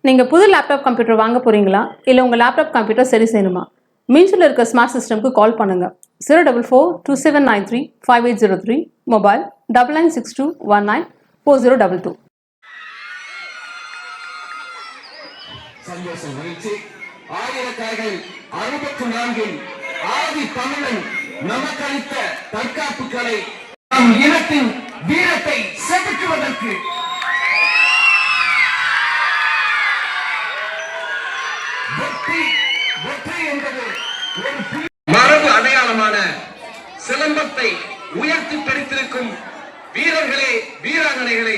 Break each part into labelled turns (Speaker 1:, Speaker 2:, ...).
Speaker 1: நீங்கள் புது laptop computer வாங்க போகிறீங்களா, இல்லை உங்கள் லேப்டாப் கம்ப்யூட்டர் சரி செய்யணுமா? மீன்ஸில் இருக்க ஸ்மார்ட் சிஸ்டம்க்கு கால் பண்ணுங்கள். 04427935803, மொபைல் 9962194022.
Speaker 2: சந்தோஷம் மகிழ்ச்சி. ஆயிரக்காரர்கள் 64 ஆதி தமிழன் நமக்களித்த தற்காப்பு கலை நம் இனத்தின் வீரத்தை செதுக்குவதற்கு வெற்றி என்பது ஒரு மரபு அடையாளமான சிலம்பத்தை உயர்த்தி பிடித்திருக்கும் வீரர்களே, வீராங்கனைகளே,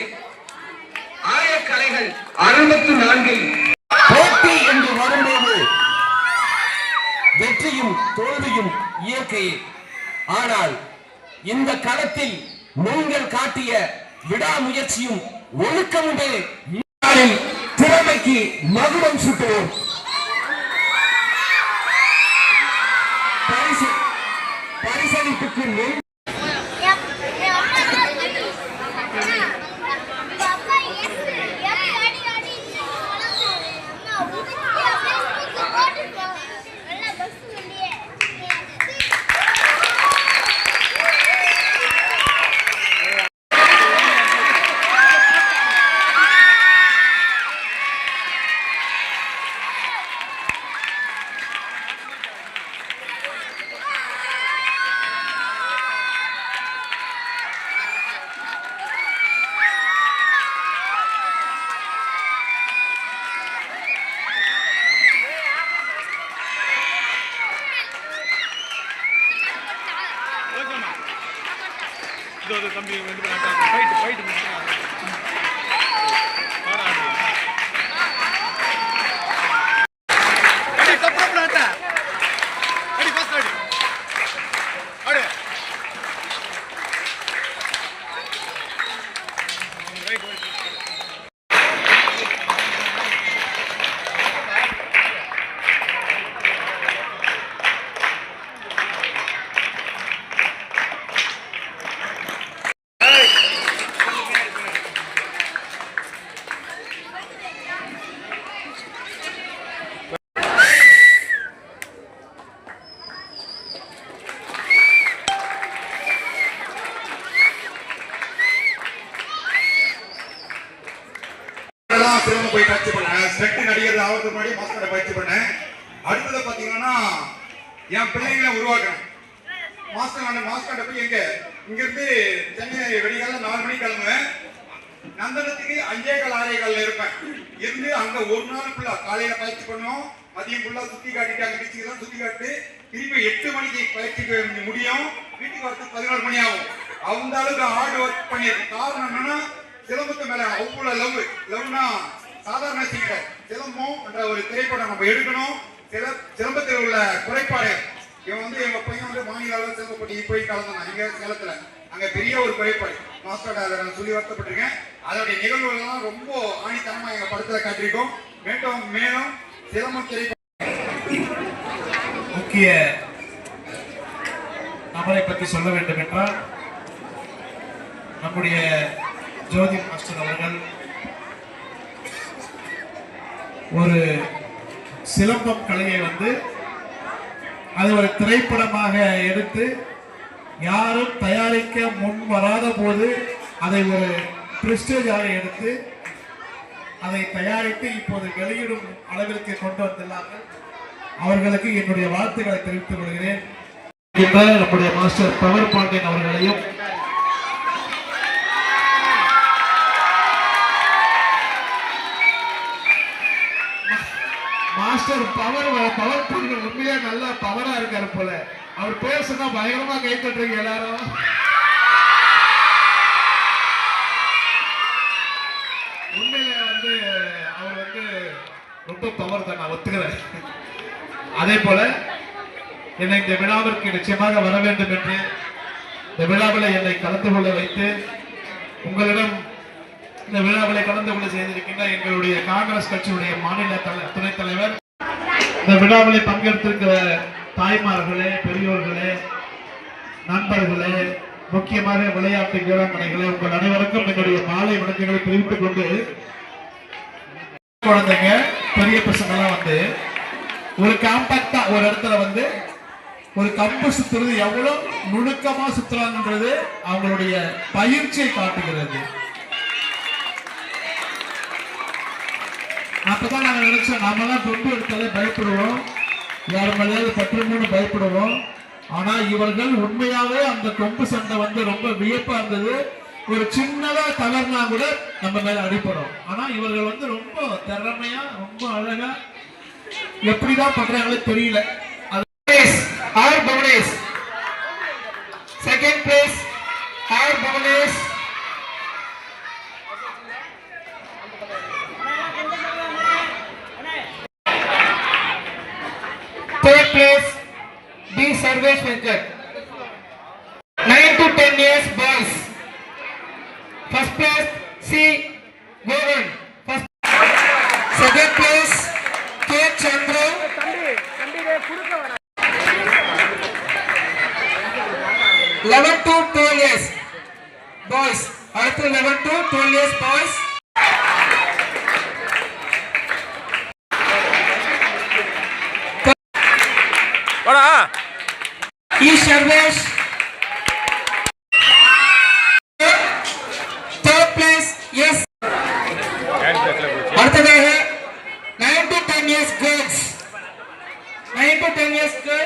Speaker 2: ஆயக்கலைகள் 64 போட்டி என்று வரும்போது வெற்றியும் தோல்வியும் இயற்கையே. ஆனால் இந்த களத்தில் நீங்கள் காட்டிய விடாமுயற்சியும் ஒழுக்கமுமே திறமைக்கு மகுடம் சூட்டுவோம். பரிசளிப்புக்கு
Speaker 3: தம்பி ஃபைட்
Speaker 4: போய் பயிற்சி பண்ணேன். ஸ்டெட் நடிகர் ஆகிறதுக்கு முன்னாடி மாஸ்டர் பயிற்சி பண்ணேன். அடுத்தது பாத்தீங்கன்னா என் பிள்ளைங்களை உருவாக்குறேன். மாஸ்டர் போய் இங்க இருந்து சென்னை வெடிகால 4 மணிக்கு கிளம்புவேன். நந்தனத்துக்கு 5:15 இருப்பேன். இருந்து அங்க ஒரு நாள் ஃபுல்லா காலையில பயிற்சி பண்ணுவோம், மதியம் ஃபுல்லா சுத்தி காட்டிட்டு அங்க டிச்சிலாம் சுத்தி காட்டு திருப்பி 8 மணிக்கு பயிற்சிக்கு முடியும். வீட்டுக்கு வரதுக்கு 11 மணி ஆகும். அந்த அளவுக்கு ஹார்ட் ஒர்க் பண்ணியிருக்கேன். காரணம் என்னன்னா சிலம்பத்து மேல அவ்வளவு லவ்னா சாதாரண சீக்கிரம் சிலம்பம் என்ற ஒரு திரைப்படம் நம்ம எடுக்கணும். சிலம்பத்தில் உள்ள குறைபாடு இவன் எங்க பையன் மாநில அளவில் சிலம்பப்பட்டி போய் கலந்தான் எங்க சேலத்துல. அங்க பெரிய ஒரு குறைபாடு மாஸ்டர் அதை நான் சொல்லி வருத்தப்பட்டிருக்கேன். அதோடைய நிகழ்வுகள்லாம் ரொம்ப ஆணித்தனமா எங்க படத்துல காட்டியிருக்கோம். மேலும் சிலம்பம் திரைப்படம்
Speaker 5: முக்கிய நபரை பற்றி சொல்ல வேண்டும் என்றால் நம்முடைய ஜோதி மாஸ்டர் அவர்கள் ஒரு சிலம்பம் கலையை அதை ஒரு திரைப்படமாக எடுத்து யாரும் தயாரிக்க முன் வராத போது அதை ஒரு பிரஸ்டேஜாக எடுத்து அதை தயாரித்து இப்போது வெளியிடும் அளவிற்கு கொண்டு வந்துள்ளார்கள். அவர்களுக்கு என்னுடைய வாழ்த்துக்களை தெரிவித்துக் கொள்கிறேன். நம்முடைய மாஸ்டர் பவர் பாண்டியன் அவர்களையும் மாஸ்டர் பவர் பாண்டியன் உண்மையா நல்லா பவரா இருக்காரு போல. அவர் பேர் சொன்னா பயங்கரமா கை தட்டுறீங்க எல்லாரும். உண்மையில அவர் ரொம்ப பவர் தான், நான் ஒத்துக்கிறேன். அதே போல என்னை இந்த விழாவிற்கு நிச்சயமாக வர வேண்டும் என்று இந்த விழாவில் என்னை கலந்து கொள்ள வைத்து உங்களிடம் இந்த விழாவில் கலந்து கொள்ள செய்திருக்கின்ற எங்களுடைய காங்கிரஸ் கட்சியுடைய மாநில துணைத் தலைவர், இந்த விழாவில் பங்கெடுத்திருக்கிற தாய்மார்களே, பெரியோர்களே, நண்பர்களே, முக்கியமாக விளையாட்டு வீராங்கனைகளே, உங்கள் அனைவருக்கும் என்னுடைய மாலை வணக்கங்களை தெரிவித்துக் கொண்டு குழந்தைங்க பெரிய பசங்கெல்லாம் வந்து ஒரு காம்பாக்டா ஒரு இடத்துல வந்து ஒரு கம்பு சுத்துறது எவ்வளவு நுணுக்கமா சுத்துறாங்கன்றது அவங்களுடைய பயிற்சியை காட்டுகிறது. அப்பதான் நாங்க நினைச்சோம், நாமெல்லாம் கொண்டு எடுத்தாலே பயப்படுவோம், யார் மேலேயாவது பற்றுமோன்னு பயப்படுவோம். ஆனா இவர்கள் உண்மையாவே அந்த கொம்பு சண்டை வந்து ரொம்ப வியப்பா இருந்தது. ஒரு சின்னதா தவறுனா கூட நம்ம மேல அடிப்படும். ஆனா இவர்கள் வந்து ரொம்ப திறமையா ரொம்ப அழகா எப்படிதான் பண்றாங்களே தெரியல.
Speaker 2: R Bhavanesh second place R Bhavanesh third place B Sarvesh Venkat 9 to 10 years boys. First place C Goran. First second place K Chandra. 11 to 12 years boys. After 11 to 12 years boys. E Sarvesh. Third place yes. அடுத்ததாக 9 to 10 years girls. 9 to 10 years girls.